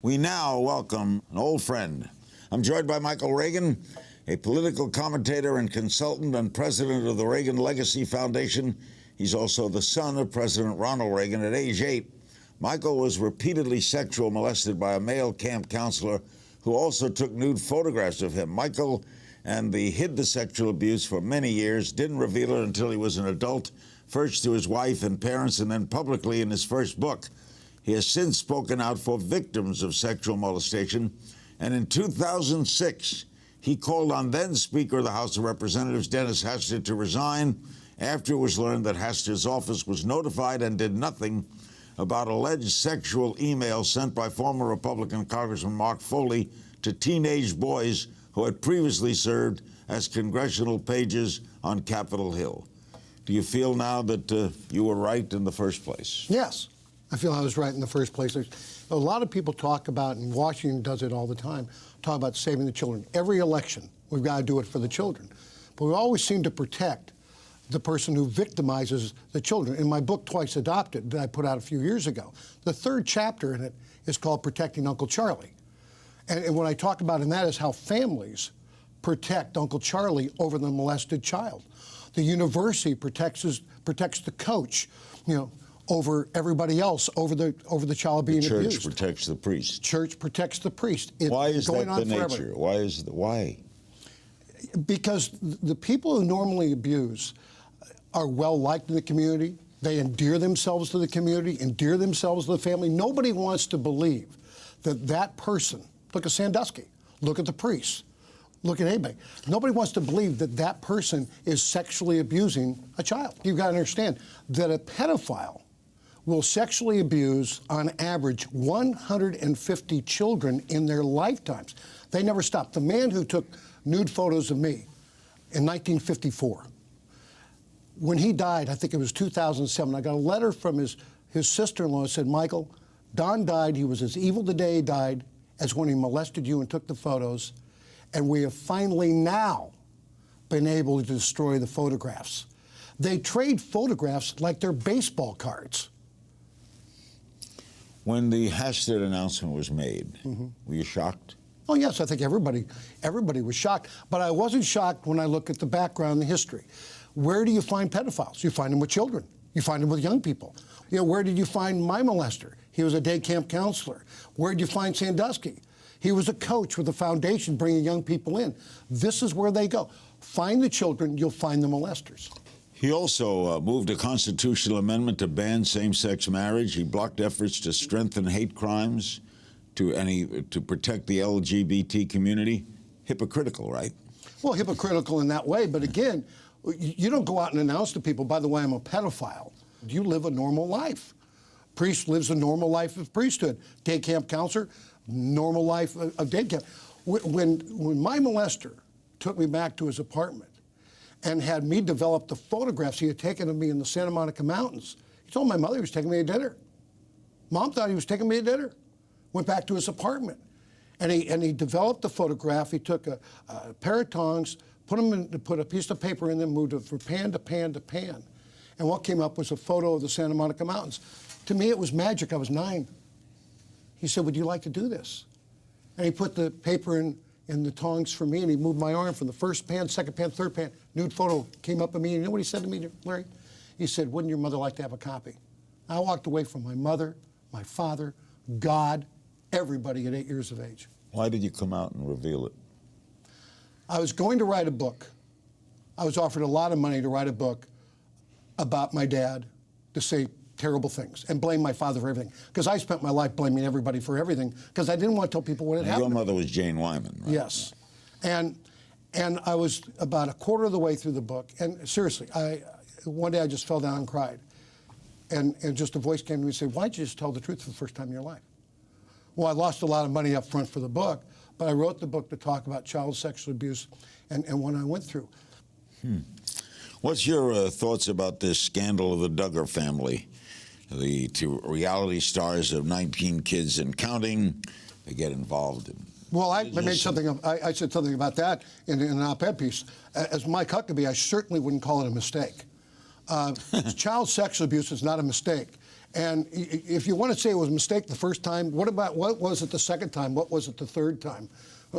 We now welcome an old friend. I'm joined by Michael Reagan, a political commentator and consultant and president of the Reagan Legacy Foundation. He's also the son of President Ronald Reagan. At age 8, Michael was repeatedly sexual molested by a male camp counselor who also took nude photographs of him. Michael hid the sexual abuse for many years, didn't reveal it until he was an adult, first to his wife and parents and then publicly in his first book. He has since spoken out for victims of sexual molestation, and in 2006, he called on then Speaker of the House of Representatives, Dennis Hastert, to resign after it was learned that Hastert's office was notified and did nothing about alleged sexual emails sent by former Republican Congressman Mark Foley to teenage boys who had previously served as congressional pages on Capitol Hill. Do you feel now that you were right in the first place? Yes. I feel I was right in the first place. A lot of people talk about, and Washington does it all the time, talk about saving the children. Every election, we've got to do it for the children. But we always seem to protect the person who victimizes the children. In my book, Twice Adopted, that I put out a few years ago, the third chapter in it is called Protecting Uncle Charlie. And what I talk about in that is how families protect Uncle Charlie over the molested child. The university protects the coach, over everybody else, over the child being abused. The church protects the priest. Church protects the priest. Why is that the nature? Why? Because the people who normally abuse are well liked in the community. They endear themselves to the community, endear themselves to the family. Nobody wants to believe that that person, look at Sandusky, look at the priests, look at anybody. Nobody wants to believe that that person is sexually abusing a child. You've got to understand that a pedophile will sexually abuse, on average, 150 children in their lifetimes. They never stop. The man who took nude photos of me in 1954, when he died, I think it was 2007, I got a letter from his sister-in-law that said, Michael, Don died, he was as evil the day he died as when he molested you and took the photos, and we have finally now been able to destroy the photographs. They trade photographs like they're baseball cards. When the Hastert announcement was made, were you shocked? Oh, yes, I think everybody was shocked. But I wasn't shocked when I look at the background and the history. Where do you find pedophiles? You find them with children. You find them with young people. Where did you find my molester? He was a day camp counselor. Where did you find Sandusky? He was a coach with a foundation bringing young people in. This is where they go. Find the children, you'll find the molesters. He also moved a constitutional amendment to ban same-sex marriage. He blocked efforts to strengthen hate crimes, to protect the LGBT community. Hypocritical, right? Well, hypocritical in that way, but again, you don't go out and announce to people, by the way, I'm a pedophile. You live a normal life. Priest lives a normal life of priesthood. Day camp counselor, normal life of day camp. When my molester took me back to his apartment and had me develop the photographs he had taken of me in the Santa Monica Mountains, he told my mother he was taking me to dinner. Mom thought he was taking me to dinner. Went back to his apartment, and he developed the photograph. He took a pair of tongs, put a piece of paper in them, moved it from pan to pan to pan, and what came up was a photo of the Santa Monica Mountains. To me, it was magic. I was 9. He said, would you like to do this? And he put the paper in the tongs for me, and he moved my arm from the first pan, second pan, third pan. Nude photo came up of me, and you know what he said to me, Larry? He said, wouldn't your mother like to have a copy? I walked away from my mother, my father, God, everybody at 8 years of age. Why did you come out and reveal it? I was going to write a book. I was offered a lot of money to write a book about my dad, to say terrible things and blame my father for everything. Because I spent my life blaming everybody for everything because I didn't want to tell people what had happened. Your mother was Jane Wyman, right? Yes. And I was about a quarter of the way through the book, and seriously, one day I just fell down and cried. And just a voice came to me and said, why'd you just tell the truth for the first time in your life? Well, I lost a lot of money up front for the book, but I wrote the book to talk about child sexual abuse and what I went through. What's your thoughts about this scandal of the Duggar family? The two reality stars of 19 kids and counting, they get involved in. Well, I said something about that in an op-ed piece. As Mike Huckabee, I certainly wouldn't call it a mistake. Child sexual abuse is not a mistake. And if you want to say it was a mistake the first time, what was it the second time? What was it the third time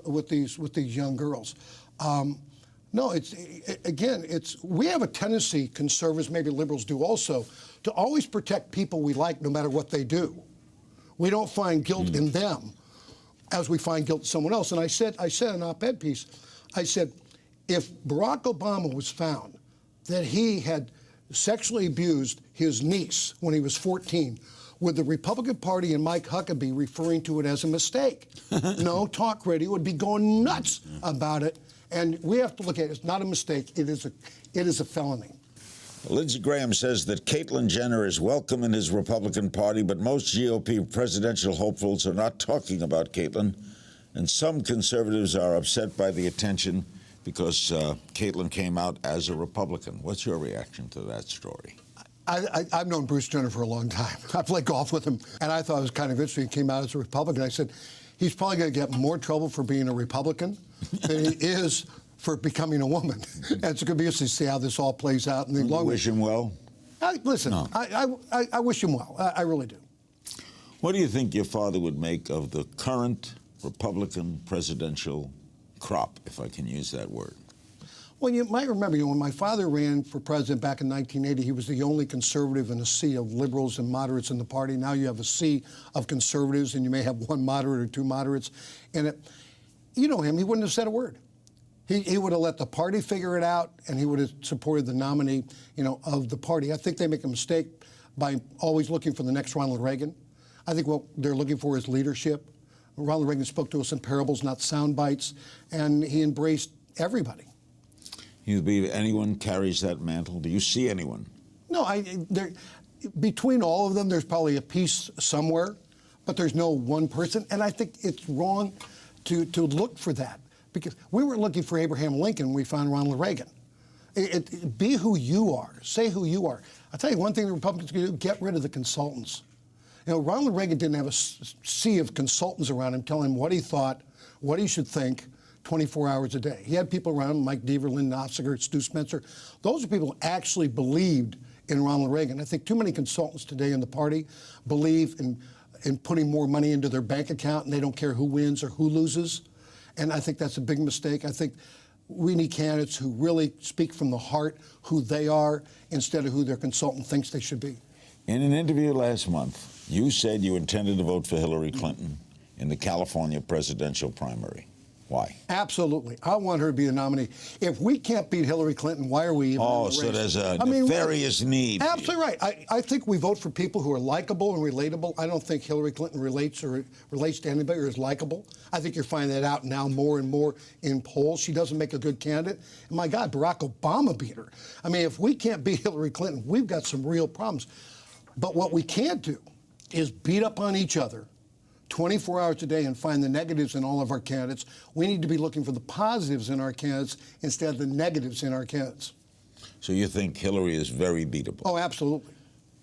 with these young girls? No, we have a tendency, conservatives, maybe liberals do also, to always protect people we like no matter what they do. We don't find guilt in them as we find guilt in someone else. And I said in an op-ed piece, I said, if Barack Obama was found that he had sexually abused his niece when he was 14, would the Republican Party and Mike Huckabee referring to it as a mistake? No, talk radio would be going nuts about it. And we have to look at it. It's not a mistake. It is a felony. Lindsey Graham says that Caitlyn Jenner is welcome in his Republican Party, but most GOP presidential hopefuls are not talking about Caitlyn. And some conservatives are upset by the attention because Caitlyn came out as a Republican. What's your reaction to that story? I've known Bruce Jenner for a long time. I played golf with him, and I thought it was kind of interesting. He came out as a Republican. I said, he's probably going to get more trouble for being a Republican than he is for becoming a woman. And it's going to be interesting to see how this all plays out. And you wish him well? Listen, no. I wish him well. I really do. What do you think your father would make of the current Republican presidential crop, if I can use that word? Well, you might remember, when my father ran for president back in 1980, he was the only conservative in a sea of liberals and moderates in the party. Now you have a sea of conservatives, and you may have one moderate or two moderates in it. You know him, he wouldn't have said a word. He would have let the party figure it out, and he would have supported the nominee, of the party. I think they make a mistake by always looking for the next Ronald Reagan. I think what they're looking for is leadership. Ronald Reagan spoke to us in parables, not sound bites, and he embraced everybody. You believe anyone carries that mantle? Do you see anyone? No, between all of them, there's probably a piece somewhere, but there's no one person. And I think it's wrong to look for that, because we weren't looking for Abraham Lincoln when we found Ronald Reagan. Be who you are. Say who you are. I'll tell you one thing the Republicans can do: get rid of the consultants. Ronald Reagan didn't have a sea of consultants around him telling him what he thought, what he should think, 24 hours a day. He had people around him, Mike Deaver, Lynn Nofziger, Stu Spencer. Those are people who actually believed in Ronald Reagan. I think too many consultants today in the party believe in putting more money into their bank account, and they don't care who wins or who loses. And I think that's a big mistake. I think we need candidates who really speak from the heart, who they are, instead of who their consultant thinks they should be. In an interview last month, you said you intended to vote for Hillary Clinton in the California presidential primary. Why? Absolutely. I want her to be the nominee. If we can't beat Hillary Clinton, why are we even in the race? So there's a nefarious need. Absolutely right. I think we vote for people who are likable and relatable. I don't think Hillary Clinton relates to anybody or is likable. I think you're finding that out now more and more in polls. She doesn't make a good candidate. And my God, Barack Obama beat her. I mean, if we can't beat Hillary Clinton, we've got some real problems. But what we can't do is beat up on each other 24 hours a day and find the negatives in all of our candidates. We need to be looking for the positives in our candidates instead of the negatives in our candidates. So you think Hillary is very beatable? Oh, absolutely.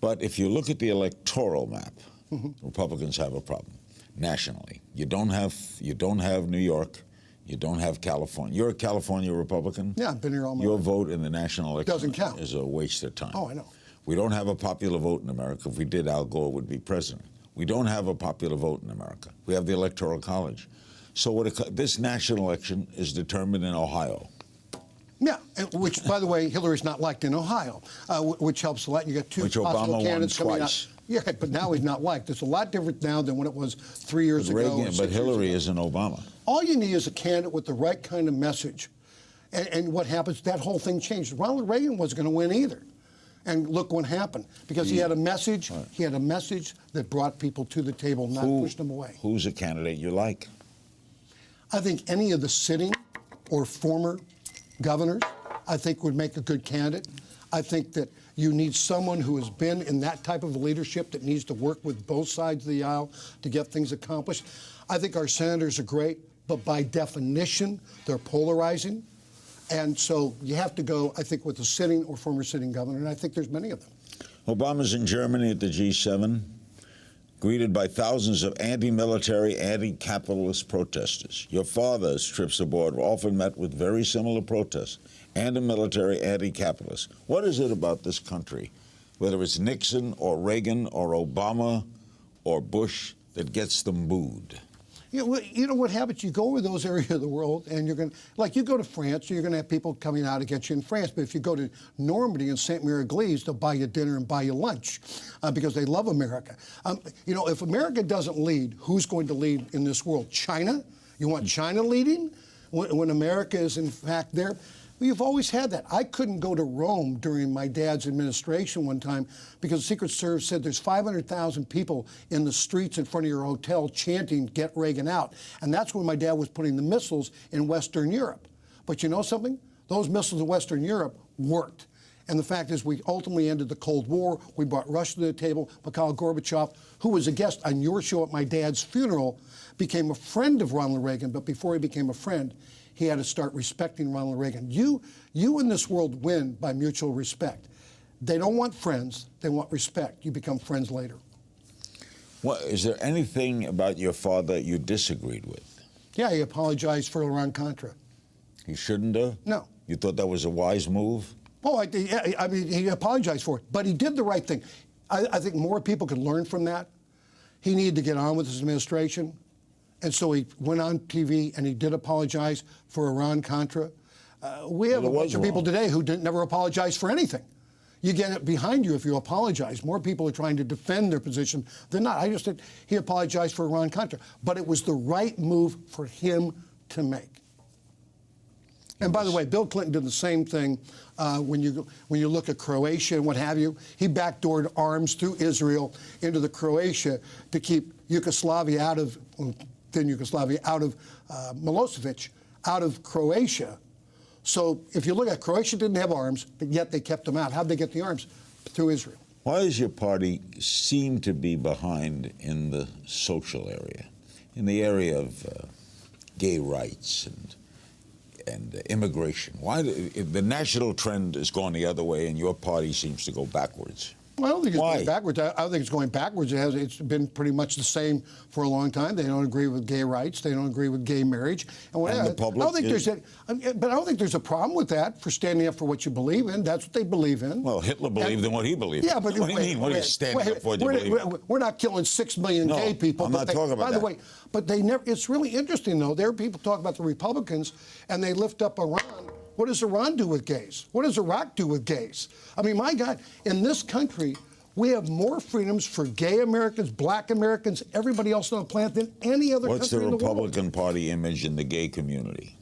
But if you look at the electoral map, Republicans have a problem nationally. You don't have New York. You don't have California. You're a California Republican? Yeah, I've been here all my Your life. vote in the national election doesn't count. Is a waste of time. Oh, I know. We don't have a popular vote in America. If we did, Al Gore would be president. We don't have a popular vote in America. We have the Electoral College. So this national election is determined in Ohio. Yeah, which, by the way, Hillary's not liked in Ohio, which helps a lot. You got two possible candidates coming out. Yeah, but now he's not liked. It's a lot different now than when it was 3 years ago. But Hillary isn't Obama. All you need is a candidate with the right kind of message. And what happens, that whole thing changed. Ronald Reagan wasn't going to win either. And look what happened. Because he had a message. Right. He had a message that brought people to the table, not pushed them away. Who's a candidate you like? I think any of the sitting or former governors, I think, would make a good candidate. I think that you need someone who has been in that type of leadership that needs to work with both sides of the aisle to get things accomplished. I think our senators are great, but by definition, they're polarizing. And so you have to go, I think, with a sitting or former sitting governor, and I think there's many of them. Obama's in Germany at the G7, greeted by thousands of anti-military, anti-capitalist protesters. Your father's trips abroad were often met with very similar protests, anti-military, anti-capitalist. What is it about this country whether it's Nixon or Reagan or Obama or Bush, that gets them booed? You know what happens? You go over those areas of the world, and you're going to, like, you go to France, you're going to have people coming out against you in France. But if you go to Normandy and Saint-Mary-Église, they'll buy you dinner and buy you lunch because they love America. You know, if America doesn't lead, who's going to lead in this world? China? You want China leading when America is, in fact, there? We've always had that. I couldn't go to Rome during my dad's administration one time because the Secret Service said there's 500,000 people in the streets in front of your hotel chanting, "Get Reagan out." And that's when my dad was putting the missiles in Western Europe. But you know something? Those missiles in Western Europe worked. And the fact is, we ultimately ended the Cold War. We brought Russia to the table. Mikhail Gorbachev, who was a guest on your show at my dad's funeral, became a friend of Ronald Reagan. But before he became a friend, he had to start respecting Ronald Reagan. You in this world win by mutual respect. They don't want friends. They want respect. You become friends later. Well, is there anything about your father you disagreed with? Yeah, he apologized for Iran-Contra. He shouldn't have? No. You thought that was a wise move? Oh, I mean, he apologized for it, but he did the right thing. I think more people could learn from that. He needed to get on with his administration, and so he went on TV and he did apologize for Iran-Contra. We have a bunch of people today who never apologize for anything. You get it behind you if you apologize. More people are trying to defend their position than not. I just said he apologized for Iran-Contra, but it was the right move for him to make. And by the way, Bill Clinton did the same thing when you look at Croatia and what have you. He backdoored arms through Israel into the Croatia to keep Yugoslavia out of, then Yugoslavia, out of Milosevic, out of Croatia. So if you look at Croatia, didn't have arms, but yet they kept them out. How'd they get the arms? Through Israel. Why does your party seem to be behind in the social area, in the area of gay rights and immigration? Why the national trend is going the other way and your party seems to go backwards? Well, I don't think it's going backwards. I don't think it's going backwards. It's been pretty much the same for a long time. They don't agree with gay rights. They don't agree with gay marriage. And the public I don't think but I don't think there's a problem with that for standing up for what you believe in. That's what they believe in. Well, Hitler believed in what he believed in. Yeah, but what do you mean? What are you standing up for what you believe in? We're not killing 6 million gay people. I'm not talking about that. By the way, but they never. It's really interesting though. There are people talk about the Republicans and they lift up Iran. What does Iran do with gays? What does Iraq do with gays? I mean, my God, in this country, we have more freedoms for gay Americans, black Americans, everybody else on the planet than any other country in the world. What's the Republican Party image in the gay community?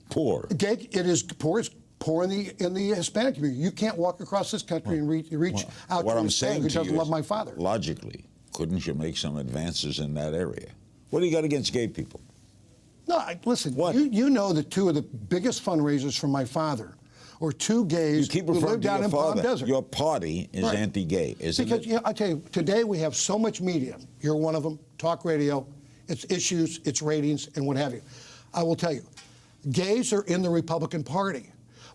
Poor. It is poor. It's poor in the Hispanic community. You can't walk across this country and reach out to a Hispanic who doesn't love my father. Logically, couldn't you make some advances in that area? What do you got against gay people? No, listen. You know that two of the biggest fundraisers for my father or two gays who live down in Palm Desert. Your party is anti-gay, isn't it? Because I tell you, today we have so much media. You're one of them. Talk radio. It's issues, it's ratings, and what have you. I will tell you, gays are in the Republican Party.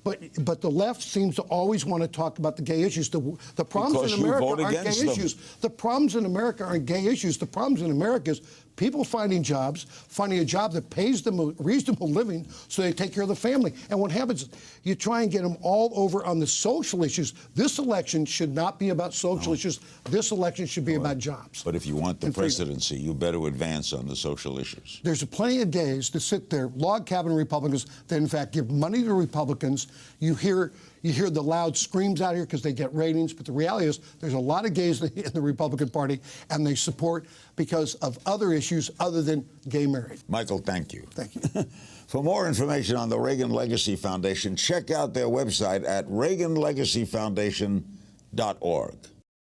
But the left seems to always want to talk about the gay issues. The problems in America aren't gay issues. The problems in America aren't gay issues. The problems in America is people finding jobs, finding a job that pays them a reasonable living so they take care of the family. And what happens is you try and get them all over on the social issues. This election should not be about social issues. This election should be about jobs. But if you want the presidency, you better advance on the social issues. There's plenty of gays that sit there, log cabin Republicans, that in fact give money to Republicans. You hear the loud screams out here because they get ratings, but the reality is there's a lot of gays in the Republican Party, and they support because of other issues other than gay marriage. Michael, thank you. Thank you. For more information on the Reagan Legacy Foundation, check out their website at reaganlegacyfoundation.org.